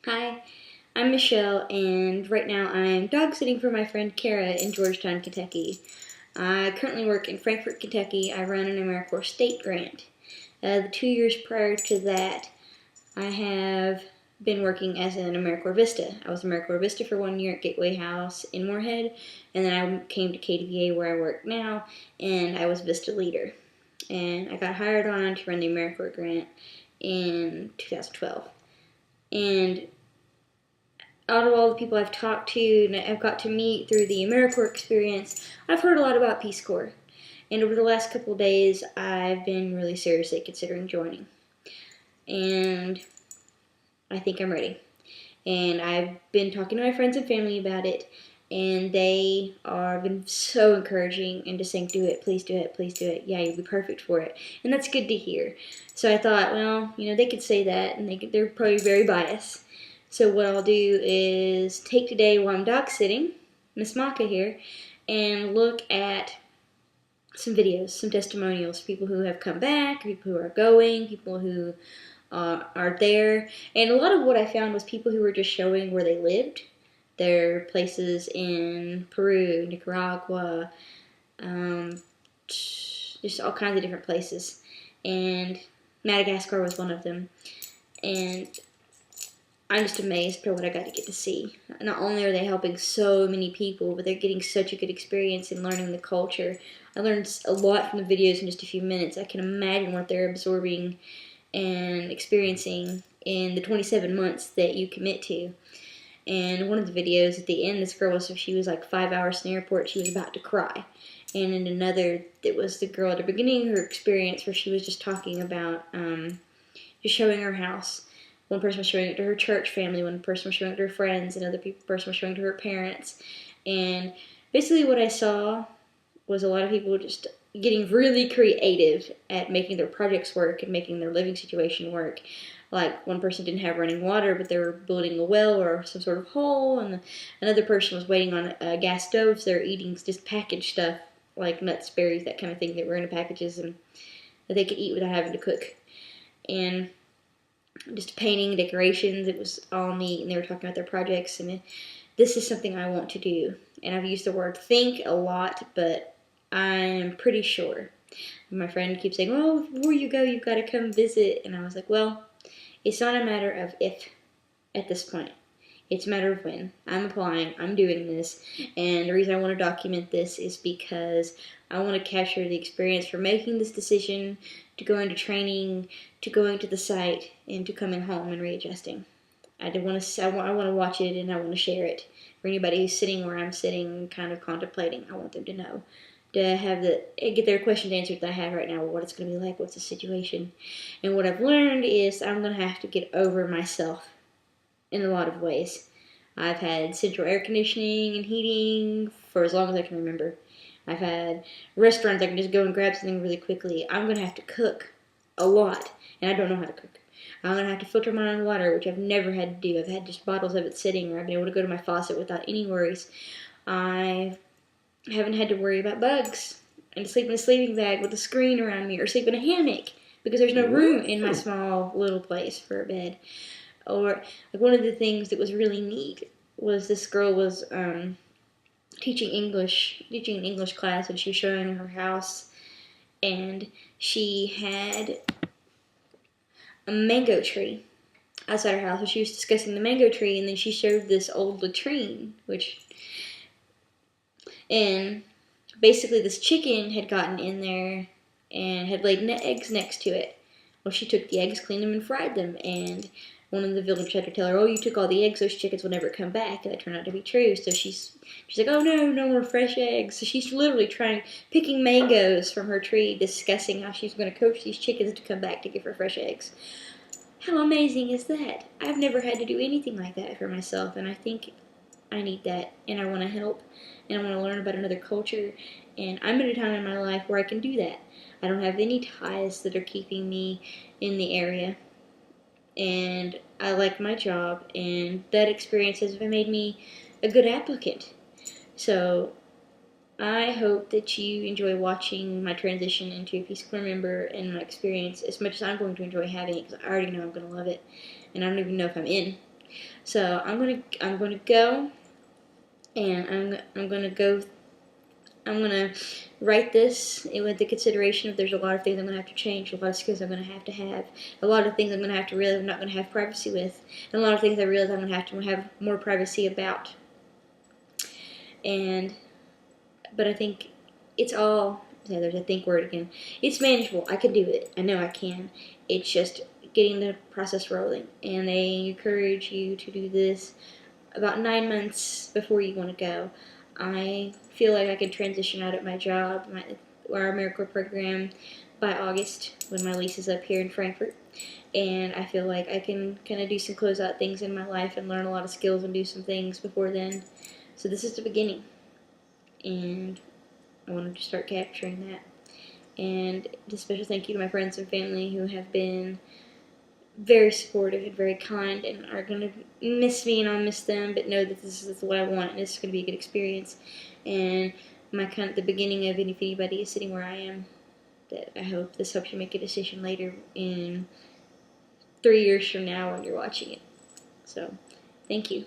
Hi, I'm Michelle, and right now I'm dog sitting for my friend Kara in Georgetown, Kentucky. I currently work in Frankfort, Kentucky. I run an AmeriCorps state grant. The 2 years prior to that, I have been working as an AmeriCorps Vista. I was AmeriCorps Vista for 1 year at Gateway House in Moorhead, and then I came to KDVA where I work now, and I was Vista leader. And I got hired on to run the AmeriCorps grant in 2012. And out of all the people I've talked to and I've got to meet through the AmeriCorps experience, I've heard a lot about Peace Corps. And over the last couple of days, I've been really seriously considering joining. And I think I'm ready. And I've been talking to my friends and family about it, and they are been so encouraging and just saying, do it, please do it, please do it. Yeah, you'll be perfect for it. And that's good to hear. So I thought, well, they could say that, and they're probably very biased. So what I'll do is take today while I'm dog sitting, Miss Maka here, and look at some videos, some testimonials, people who have come back, people who are going, people who are there. And a lot of what I found was people who were just showing where they lived, their places in Peru, Nicaragua, just all kinds of different places. And Madagascar was one of them. And I'm just amazed by what I got to get to see. Not only are they helping so many people, but they're getting such a good experience in learning the culture. I learned a lot from the videos in just a few minutes. I can imagine what they're absorbing and experiencing in the 27 months that you commit to. And one of the videos at the end, this girl she was like 5 hours in the airport, she was about to cry. And in another, it was the girl at the beginning of her experience where she was just talking about just showing her house. One person was showing it to her church family, one person was showing it to her friends, another person was showing it to her parents. And basically what I saw was a lot of people just getting really creative at making their projects work and making their living situation work. Like one person didn't have running water, but they were building a well or some sort of hole, and another person was waiting on a gas stove, so they're eating just packaged stuff like nuts, berries, that kind of thing that were in packages and that they could eat without having to cook. And just painting, decorations, it was all neat, and they were talking about their projects, and this is something I want to do. And I've used the word think a lot, but I'm pretty sure. My friend keeps saying, well, before you go, you've got to come visit. And I was like, well, it's not a matter of if at this point. It's a matter of when. I'm applying. I'm doing this. And the reason I want to document this is because I want to capture the experience from making this decision to going to training, to going to the site, and to coming home and readjusting. I want to watch it, and I want to share it for anybody who's sitting where I'm sitting, kind of contemplating. I want them to know, to have get their questions answered that I have right now. What it's going to be like, what's the situation, and what I've learned is I'm going to have to get over myself in a lot of ways. I've had central air conditioning and heating for as long as I can remember. I've had restaurants I can just go and grab something really quickly. I'm going to have to cook a lot, and I don't know how to cook. I'm going to have to filter my own water, which I've never had to do. I've had just bottles of it sitting, or I've been able to go to my faucet without any worries. I haven't had to worry about bugs and sleep in a sleeping bag with a screen around me, or sleep in a hammock because there's no room in my small little place for a bed. Or like one of the things that was really neat was this girl was teaching an English class, and she was showing her house, and she had a mango tree outside her house. So she was discussing the mango tree, and then she showed this old latrine, and basically this chicken had gotten in there and had laid eggs next to it. Well, she took the eggs, cleaned them, and fried them, and one of the villagers tried to tell her, oh, you took all the eggs, those chickens will never come back, and that turned out to be true. So she's like, oh no, no more fresh eggs. So she's literally picking mangoes from her tree, discussing how she's going to coach these chickens to come back to give her fresh eggs. How amazing is that? I've never had to do anything like that for myself, and I think I need that, and I want to help, and I want to learn about another culture, and I'm at a time in my life where I can do that. I don't have any ties that are keeping me in the area, and I like my job, and that experience has made me a good applicant. So I hope that you enjoy watching my transition into a Peace Corps member and my experience as much as I'm going to enjoy having it, because I already know I'm going to love it, and I don't even know if I'm in. So I'm gonna go, and I'm gonna write this with the consideration of there's a lot of things I'm gonna have to change, a lot of skills I'm gonna have, a lot of things I'm gonna have to realize I'm not gonna have privacy with, and a lot of things I realize I'm gonna have more privacy about. And but I think it's all, yeah, there's a think word again. It's manageable. I can do it. I know I can. It's just getting the process rolling, and they encourage you to do this about 9 months before you want to go. I feel like I can transition out of my job, our AmeriCorps program, by August when my lease is up here in Frankfurt. And I feel like I can kind of do some closeout things in my life and learn a lot of skills and do some things before then. So this is the beginning, and I wanted to start capturing that. And a special thank you to my friends and family who have been very supportive and very kind and are going to miss me and I'll miss them, but know that this is what I want and it's going to be a good experience. And the beginning of, if anybody is sitting where I am, that I hope this helps you make a decision later in 3 years from now when you're watching it. So, thank you.